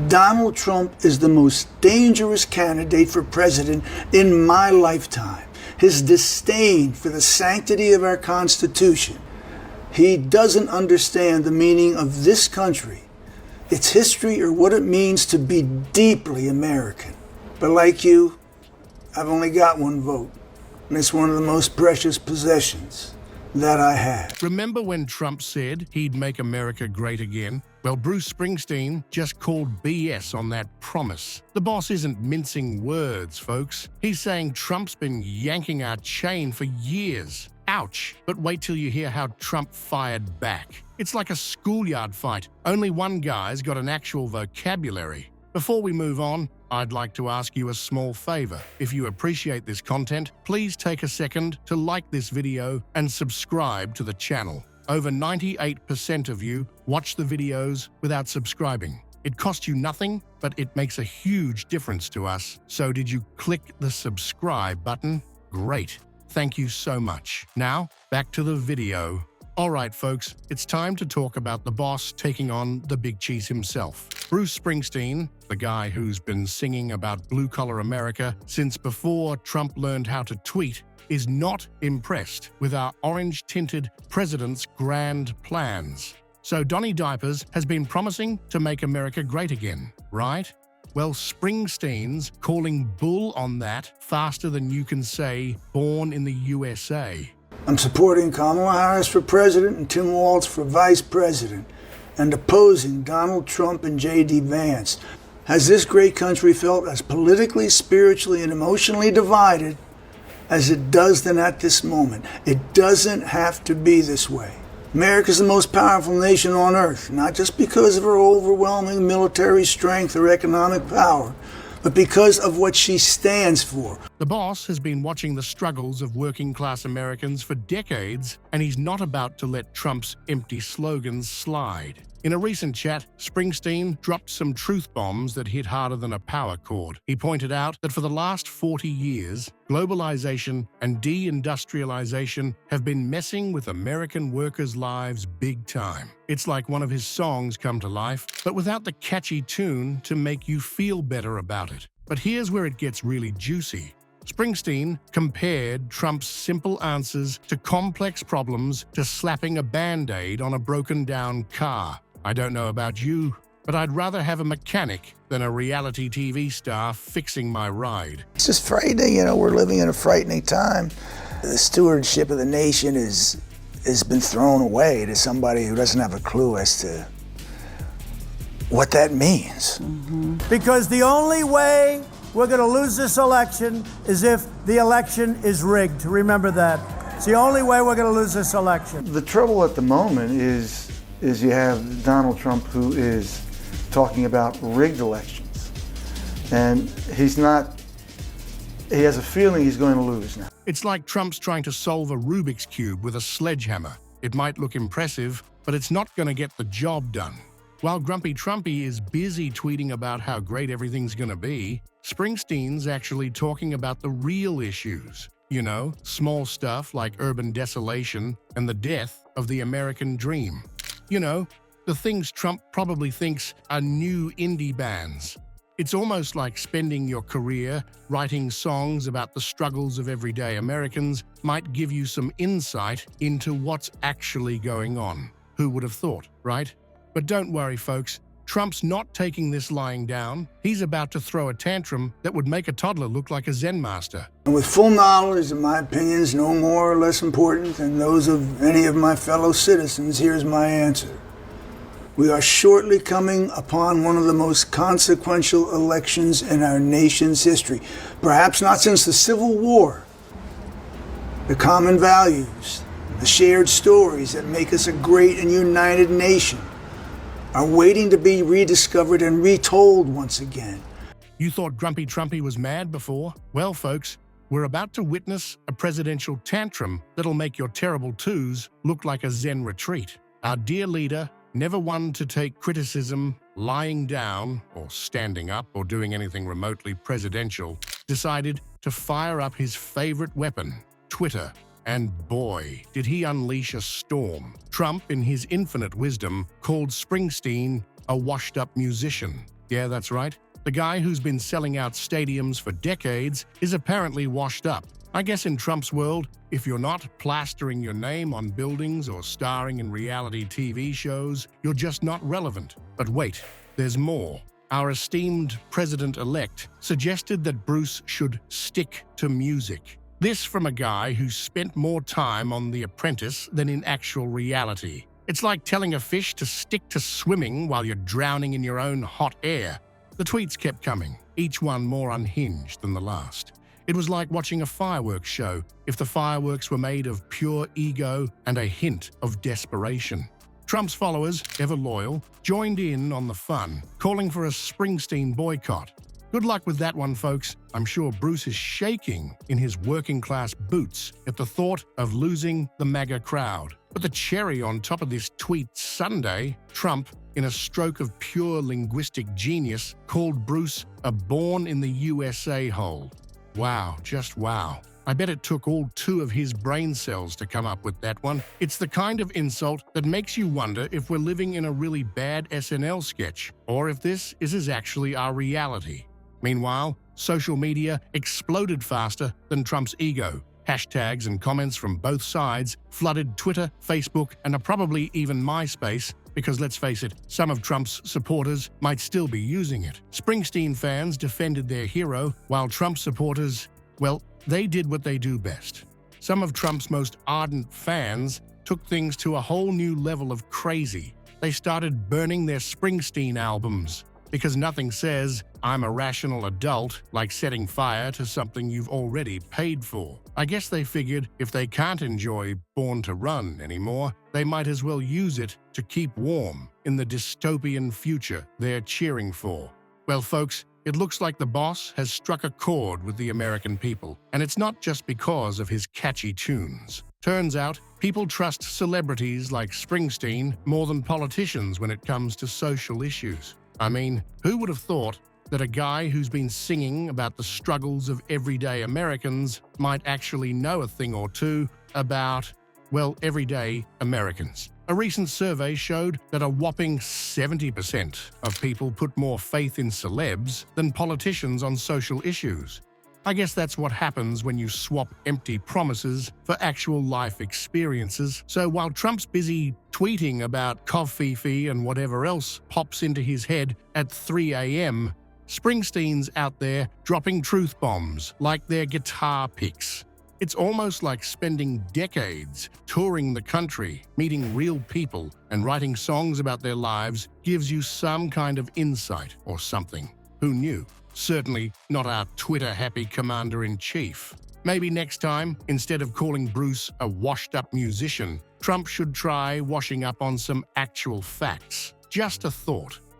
Donald Trump is the most dangerous candidate for president in my lifetime. His disdain for the sanctity of our Constitution. He doesn't understand the meaning of this country, its history, or what it means to be deeply American. But like you, I've only got one vote, and it's one of the most precious possessions that I have. Remember when Trump said he'd make America great again? Well, Bruce Springsteen just called BS on that promise. The boss isn't mincing words, folks. He's saying Trump's been yanking our chain for years. Ouch. But wait till you hear how Trump fired back. It's like a schoolyard fight. Only one guy's got an actual vocabulary. Before we move on, I'd like to ask you a small favor. If you appreciate this content, please take a second to like this video and subscribe to the channel. Over 98% of you watch the videos without subscribing. It costs you nothing, but it makes a huge difference to us. So did you click the subscribe button? Great. Thank you so much. Now, back to the video. All right, folks, it's time to talk about the boss taking on the big cheese himself. Bruce Springsteen, the guy who's been singing about blue-collar America since before Trump learned how to tweet, is not impressed with our orange-tinted president's grand plans. So Donny Diapers has been promising to make America great again, right? Well, Springsteen's calling bull on that faster than you can say born in the USA. I'm supporting Kamala Harris for president and Tim Walz for vice president, and opposing Donald Trump and J.D. Vance. Has this great country felt as politically, spiritually, and emotionally divided as it does then at this moment? It doesn't have to be this way. America is the most powerful nation on earth, not just because of her overwhelming military strength or economic power, but because of what she stands for. The boss has been watching the struggles of working-class Americans for decades, and he's not about to let Trump's empty slogans slide. In a recent chat, Springsteen dropped some truth bombs that hit harder than a power cord. He pointed out that for the last 40 years, globalization and deindustrialization have been messing with American workers' lives big time. It's like one of his songs come to life, but without the catchy tune to make you feel better about it. But here's where it gets really juicy. Springsteen compared Trump's simple answers to complex problems to slapping a Band-Aid on a broken-down car. I don't know about you, but I'd rather have a mechanic than a reality TV star fixing my ride. It's just frightening, we're living in a frightening time. The stewardship of the nation has been thrown away to somebody who doesn't have a clue as to what that means. Because the only way we're going to lose this election is if the election is rigged. Remember that. It's the only way we're going to lose this election. The trouble at the moment is you have Donald Trump, who is talking about rigged elections. And he has a feeling he's going to lose now. It's like Trump's trying to solve a Rubik's Cube with a sledgehammer. It might look impressive, but it's not going to get the job done. While Grumpy Trumpy is busy tweeting about how great everything's going to be, Springsteen's actually talking about the real issues. Small stuff like urban desolation and the death of the American dream. The things Trump probably thinks are new indie bands. It's almost like spending your career writing songs about the struggles of everyday Americans might give you some insight into what's actually going on. Who would have thought, right? But don't worry, folks. Trump's not taking this lying down. He's about to throw a tantrum that would make a toddler look like a Zen master. And with full knowledge that my opinions no more or less important than those of any of my fellow citizens, here's my answer. We are shortly coming upon one of the most consequential elections in our nation's history. Perhaps not since the Civil War. The common values, the shared stories that make us a great and united nation are waiting to be rediscovered and retold once again. You thought Grumpy Trumpy was mad before? Well, folks, we're about to witness a presidential tantrum that'll make your terrible twos look like a Zen retreat. Our dear leader, never one to take criticism, lying down, or standing up, or doing anything remotely presidential, decided to fire up his favorite weapon, Twitter. And boy, did he unleash a storm. Trump, in his infinite wisdom, called Springsteen a washed-up musician. Yeah, that's right. The guy who's been selling out stadiums for decades is apparently washed up. I guess in Trump's world, if you're not plastering your name on buildings or starring in reality TV shows, you're just not relevant. But wait, there's more. Our esteemed president-elect suggested that Bruce should stick to music. This from a guy who spent more time on The Apprentice than in actual reality. It's like telling a fish to stick to swimming while you're drowning in your own hot air. The tweets kept coming, each one more unhinged than the last. It was like watching a fireworks show if the fireworks were made of pure ego and a hint of desperation. Trump's followers, ever loyal, joined in on the fun, calling for a Springsteen boycott. Good luck with that one, folks. I'm sure Bruce is shaking in his working-class boots at the thought of losing the MAGA crowd. But the cherry on top of this tweet Sunday, Trump, in a stroke of pure linguistic genius, called Bruce a born-in-the-USA hole. Wow, just wow. I bet it took all 2 of his brain cells to come up with that one. It's the kind of insult that makes you wonder if we're living in a really bad SNL sketch, or if this is actually our reality. Meanwhile, social media exploded faster than Trump's ego. Hashtags and comments from both sides flooded Twitter, Facebook, and probably even MySpace, because let's face it, some of Trump's supporters might still be using it. Springsteen fans defended their hero, while Trump supporters, well, they did what they do best. Some of Trump's most ardent fans took things to a whole new level of crazy. They started burning their Springsteen albums, because nothing says, "I'm a rational adult," like setting fire to something you've already paid for. I guess they figured if they can't enjoy Born to Run anymore, they might as well use it to keep warm in the dystopian future they're cheering for. Well, folks, it looks like the boss has struck a chord with the American people, and it's not just because of his catchy tunes. Turns out, people trust celebrities like Springsteen more than politicians when it comes to social issues. I mean, who would have thought that a guy who's been singing about the struggles of everyday Americans might actually know a thing or two about, well, everyday Americans? A recent survey showed that a whopping 70% of people put more faith in celebs than politicians on social issues. I guess that's what happens when you swap empty promises for actual life experiences. So while Trump's busy tweeting about coffee and whatever else pops into his head at 3 a.m., Springsteen's out there dropping truth bombs like they're guitar picks. It's almost like spending decades touring the country, meeting real people, and writing songs about their lives gives you some kind of insight or something. Who knew? Certainly not our Twitter-happy commander-in-chief. Maybe next time, instead of calling Bruce a washed-up musician, Trump should try washing up on some actual facts. Just a thought.